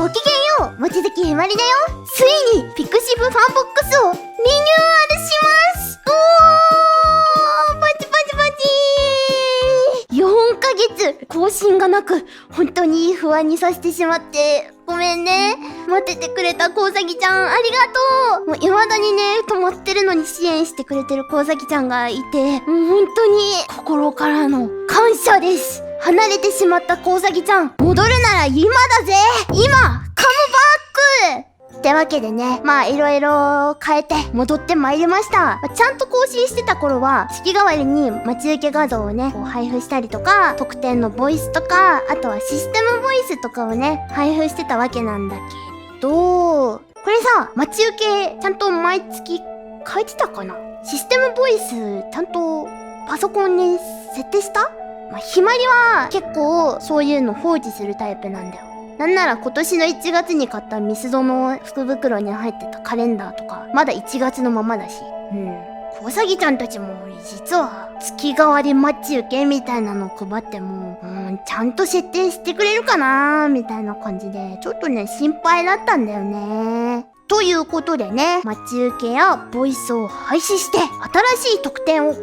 ごきげんよう、望月ひまりだよ。ついにピクシブファンボックスをリニューアルします。パチパチパチー。4ヶ月更新がなく、本当に不安にさせてしまってごめんね。待っててくれたこうさぎちゃんありがとう。もう未だにね、止まってるのに支援してくれてるこうさぎちゃんがいて、もう本当に心からの感謝です。離れてしまったこうさぎちゃん、戻るなら今だぜ。今カムバックってわけでね、いろいろ変えて戻ってまいりました。ちゃんと更新してた頃は月替わりに待ち受け画像をねこう配布したりとか、特典のボイスとか、あとはシステムボイスとかをね配布してたわけなんだけど、これさ、待ち受けちゃんと毎月変えてたかな。システムボイスちゃんとパソコンに設定した？ひまりは結構そういうの放置するタイプなんだよ。なんなら今年の1月に買ったミスドの福袋に入ってたカレンダーとかまだ1月のままだし、こうさぎちゃんたちも実は月替わり待ち受けみたいなのを配ってもちゃんと設定してくれるかなみたいな感じでちょっとね心配だったんだよね。ということでね、待ち受けやボイスを廃止して新しい特典を考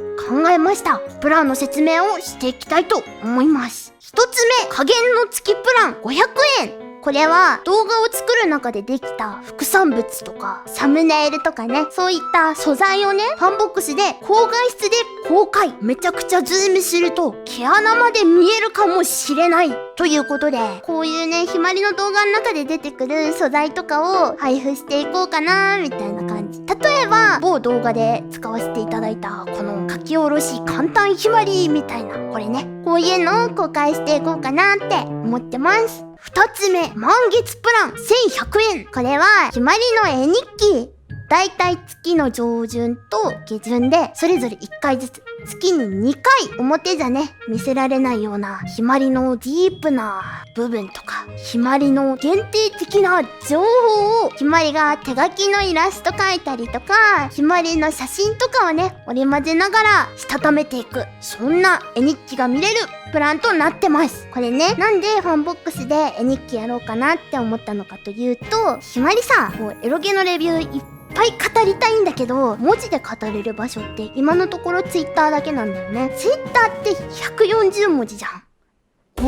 えました。プランの説明をしていきたいと思います。一つ目、加減の月プラン500円。これは動画を作る中でできた副産物とかサムネイルとかね、そういった素材をねファンボックスで高画質で公開。めちゃくちゃズームすると毛穴まで見えるかもしれないということで、こういうねひまりの動画の中で出てくる素材とかを配布していこうかなみたいな感じ。例えば某動画で使わせていただいたこの書き下ろし簡単ひまりみたいな、これね、こういうのを公開していこうかなって思ってます。二つ目、満月プラン1100円。これはひまりの絵日記。だいたい月の上旬と下旬でそれぞれ1回ずつ、月に2回表じゃね見せられないようなひまりのディープな部分とか、ひまりの限定的な情報をひまりが手書きのイラスト描いたりとか、ひまりの写真とかをね織り交ぜながらしたためていく、そんな絵日記が見れるプランとなってます。これね、なんでファンボックスで絵日記やろうかなって思ったのかというと、ひまりさ、こうエロゲのレビューいっぱい語りたいんだけど、文字で語れる場所って今のところツイッターだけなんだよね。ツイッターって140文字じゃん。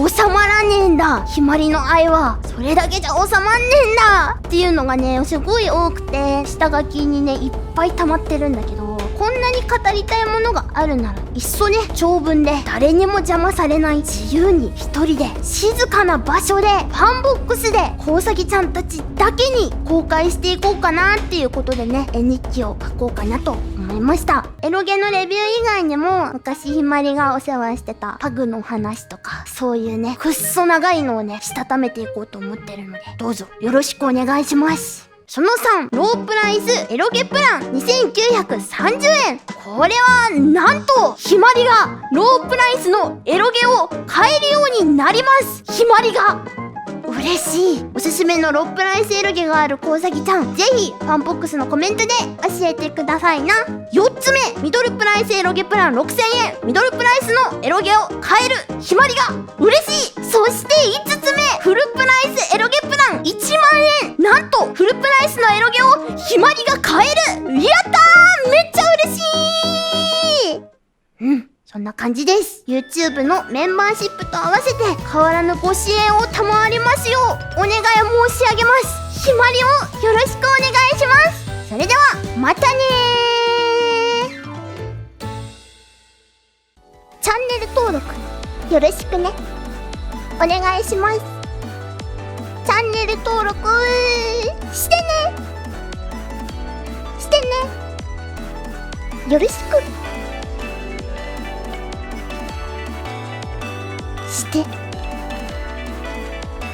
収まらねえんだ、ひまりの愛は。それだけじゃ収まんねえんだっていうのがねすごい多くて、下書きにねいっぱい溜まってるんだけど、こんなに語りたいものがあるならいっそね、長文で誰にも邪魔されない自由に一人で静かな場所でファンボックスでこうさぎちゃんたちだけに公開していこうかなっていうことでね、絵日記を書こうかなと思いました。エロゲのレビュー以外にも昔ひまりがお世話してたパグの話とか、そういうねくっそ長いのをねしたためていこうと思ってるので、どうぞよろしくお願いします。その3、ロープライスエロゲプラン2930円。これはなんとひまりがロープライスのエロゲを買えるようになります。ひまりが嬉しい。おすすめのロープライスエロゲがあるこうさぎちゃん、ぜひファンボックスのコメントで教えてくださいな。4つ目、ミドルプライスエロゲプラン6000円。ミドルプライスのエロゲを買えるひまりが嬉しい。そして5つ目、フルプライスエロゲプラン1万円。なんとフルプライスのエロゲをひまりが買える。やったー、めっちゃ嬉しい。そんな感じです。 YouTube のメンバーシップと合わせて変わらぬご支援を賜りますようお願い申し上げます。ひまりをよろしくお願いします。それではまたねー。チャンネル登録よろしくね、お願いします。チャンネル登録してねしてね、よろしくして。